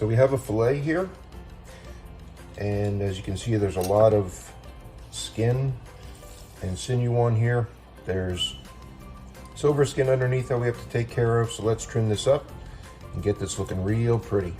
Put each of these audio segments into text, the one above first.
So we have a filet here, and as you can see, there's a lot of skin and sinew on here. There's silver skin underneath that we have to take care of, so let's trim this up and get this looking real pretty.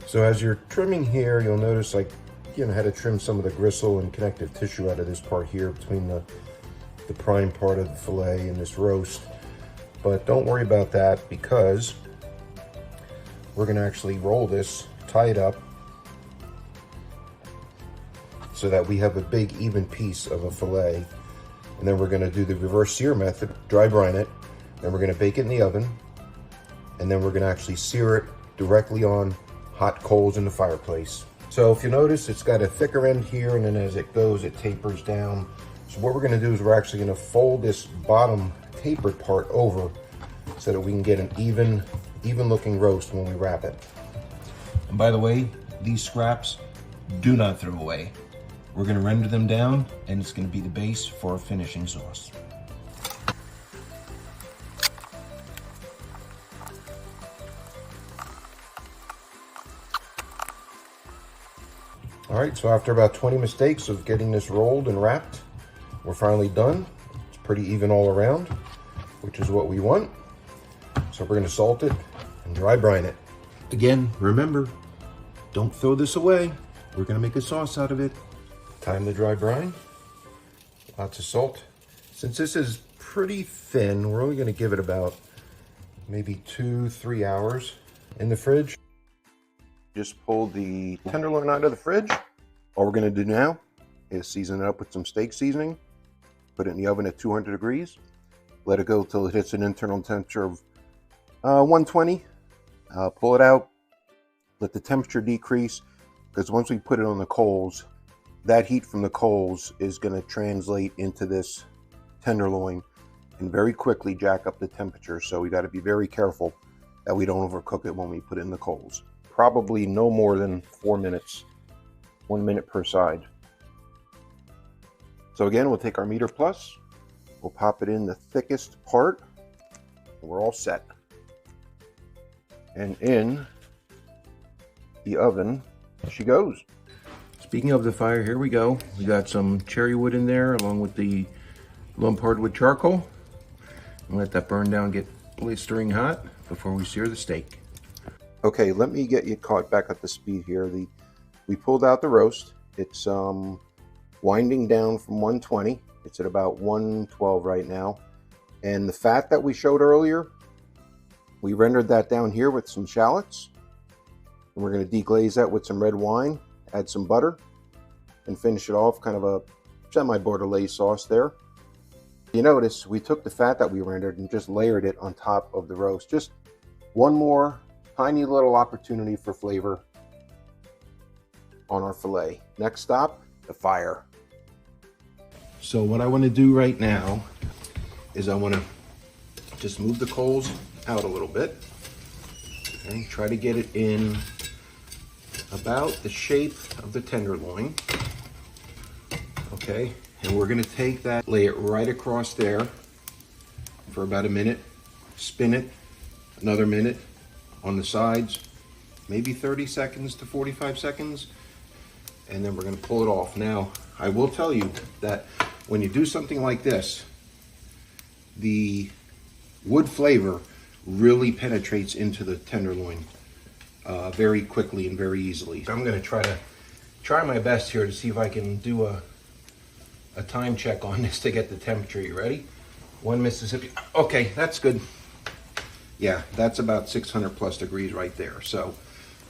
So as you're trimming here, you'll notice I had to trim some of the gristle and connective tissue out of this part here between the prime part of the filet and this roast. But don't worry about that, because we're gonna actually roll this, tie it up, so that we have a big even piece of a filet. And then we're gonna do the reverse sear method, dry brine it, then we're gonna bake it in the oven, and then we're gonna actually sear it directly on hot coals in the fireplace. So if you notice, it's got a thicker end here, and then as it goes, it tapers down. So what we're gonna do is we're actually gonna fold this bottom tapered part over so that we can get an even looking roast when we wrap it. And by the way, these scraps do not throw away. We're gonna render them down, and it's gonna be the base for our finishing sauce. All right, so after about 20 mistakes of getting this rolled and wrapped, we're finally done. It's pretty even all around, which is what we want. So we're gonna salt it and dry brine it. Again, remember, don't throw this away. We're gonna make a sauce out of it. Time to dry brine. Lots of salt. Since this is pretty thin, we're only gonna give it about maybe 2-3 hours in the fridge. Just pull the tenderloin out of the fridge. All we're gonna do now is season it up with some steak seasoning, put it in the oven at 200 degrees, let it go till it hits an internal temperature of 120. Pull it out, let the temperature decrease, because once we put it on the coals, that heat from the coals is gonna translate into this tenderloin and very quickly jack up the temperature. So we gotta be very careful that we don't overcook it when we put it in the coals. Probably no more than 4 minutes, 1 minute per side. So again, we'll take our meter plus, we'll pop it in the thickest part, and we're all set. And in the oven she goes. Speaking of the fire, here we go. We got some cherry wood in there along with the lump hardwood charcoal. And let that burn down, get blistering hot before we sear the steak. Okay, let me get you caught back up to speed here. We pulled out the roast. It's winding down from 120. It's at about 112 right now. And the fat that we showed earlier, we rendered that down here with some shallots. And we're going to deglaze that with some red wine, add some butter, and finish it off kind of a semi-Bordelaise sauce there. You notice we took the fat that we rendered and just layered it on top of the roast. Just one more tiny little opportunity for flavor on our filet. Next stop, the fire. So what I want to do right now is I want to just move the coals out a little bit and try to get it in about the shape of the tenderloin. Okay, and we're going to take that, lay it right across there for about a minute, spin it another minute on the sides, maybe 30 seconds to 45 seconds, and then we're going to pull it off. Now, I will tell you that when you do something like this, the wood flavor really penetrates into the tenderloin very quickly and very easily. I'm going to try my best here to see if I can do a time check on this to get the temperature. You ready? 1 Mississippi. Okay, that's good. Yeah, that's about 600 plus degrees right there. So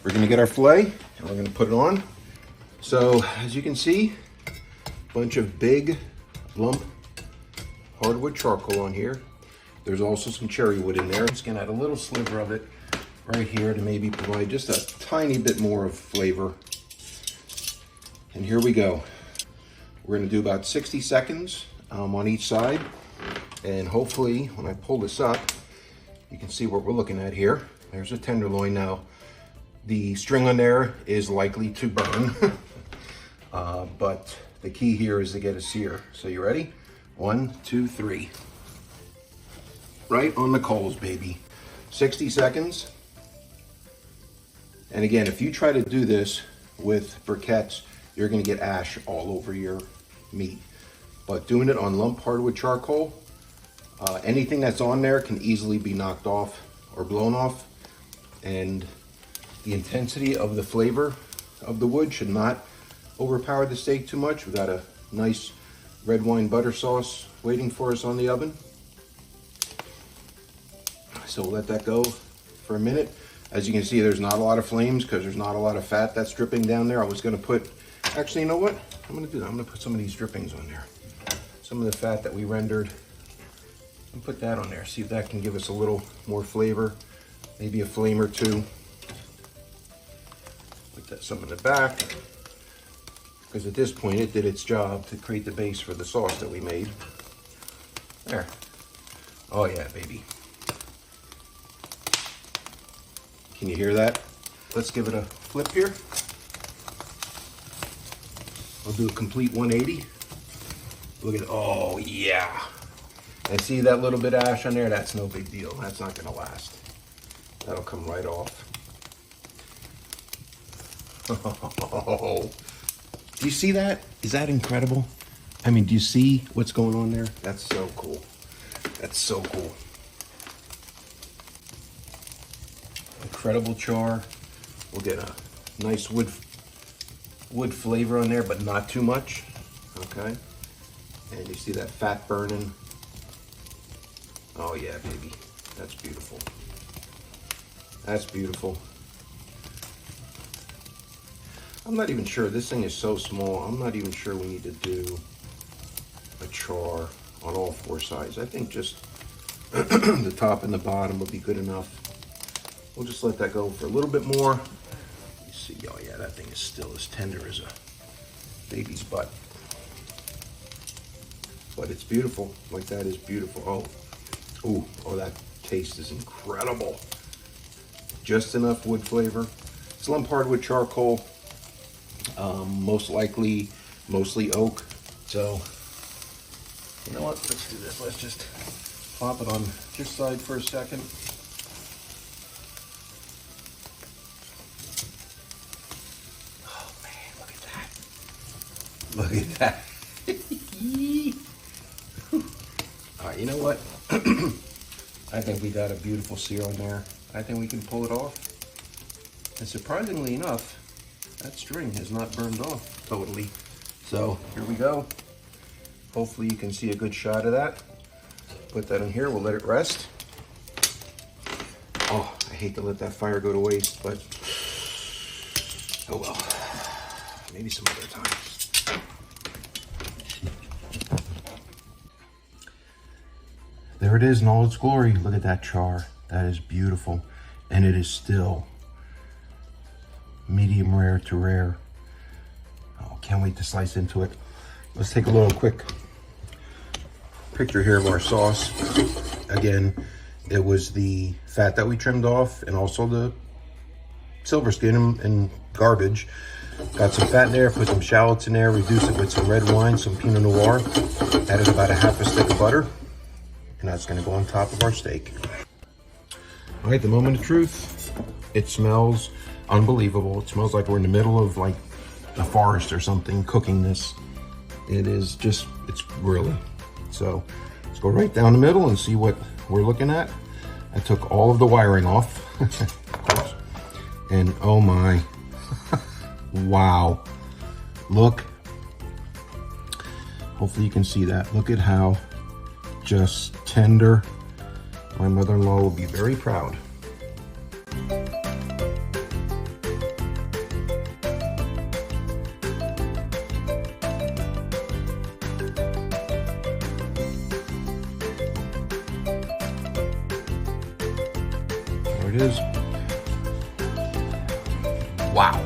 we're gonna get our filet and we're gonna put it on. So as you can see, a bunch of big lump hardwood charcoal on here. There's also some cherry wood in there. I'm just gonna add a little sliver of it right here to maybe provide just a tiny bit more of flavor. And here we go. We're gonna do about 60 seconds on each side. And hopefully, when I pull this up, you can see what we're looking at here. There's a tenderloin now. The string on there is likely to burn, but the key here is to get a sear. So you ready? 1, 2, 3. Right on the coals, baby. 60 seconds. And again, if you try to do this with briquettes, you're gonna get ash all over your meat. But doing it on lump hardwood charcoal, anything that's on there can easily be knocked off or blown off. And the intensity of the flavor of the wood should not overpower the steak too much. We've got a nice red wine butter sauce waiting for us on the oven. So we'll let that go for a minute. As you can see, there's not a lot of flames because there's not a lot of fat that's dripping down there. I was gonna put, actually, you know what? I'm gonna do that. I'm gonna put some of these drippings on there. Some of the fat that we rendered, and put that on there. See if that can give us a little more flavor, maybe a flame or two. Put that some in the back, because at this point it did its job to create the base for the sauce that we made. There. Oh yeah, baby. Can you hear that? Let's give it a flip here. I'll do a complete 180. Look at it. Oh yeah. And see that little bit of ash on there? That's no big deal. That's not gonna last. That'll come right off. Oh, do you see that? Is that incredible? I mean, do you see what's going on there? That's so cool. That's so cool. Incredible char. We'll get a nice wood flavor on there, but not too much. Okay. And you see that fat burning. Oh yeah, baby. That's beautiful. That's beautiful. I'm not even sure. This thing is so small. I'm not even sure we need to do a char on all 4 sides. I think just the top and the bottom would be good enough. We'll just let that go for a little bit more. You see, oh yeah, that thing is still as tender as a baby's butt. But it's beautiful. Like that is beautiful. Oh, ooh, oh, that taste is incredible. Just enough wood flavor. It's lump hardwood charcoal. Most likely, mostly oak. So, you know what? Let's do this. Let's just pop it on this side for a second. Oh man, look at that. Look at that. All right, you know what? I think we got a beautiful sear on there. I think we can pull it off. And surprisingly enough, that string has not burned off totally. So here we go. Hopefully you can see a good shot of that. Put that in here, we'll let it rest. Oh, I hate to let that fire go to waste, but oh well. Maybe some other time. There it is in all its glory. Look at that char. That is beautiful. And it is still medium rare to rare. Oh, can't wait to slice into it. Let's take a little quick picture here of our sauce. Again, it was the fat that we trimmed off and also the silver skin and garbage. Got some fat in there, put some shallots in there, reduced it with some red wine, some Pinot Noir, added about a half a stick of butter, and that's gonna go on top of our steak. All right, the moment of truth. It smells unbelievable. It smells like we're in the middle of like a forest or something cooking this. It is just, it's grilling. So let's go right down the middle and see what we're looking at. I took all of the wiring off, of course. And oh my, wow. Look, hopefully you can see that. Look at how just tender. My mother-in-law will be very proud. There it is. Wow.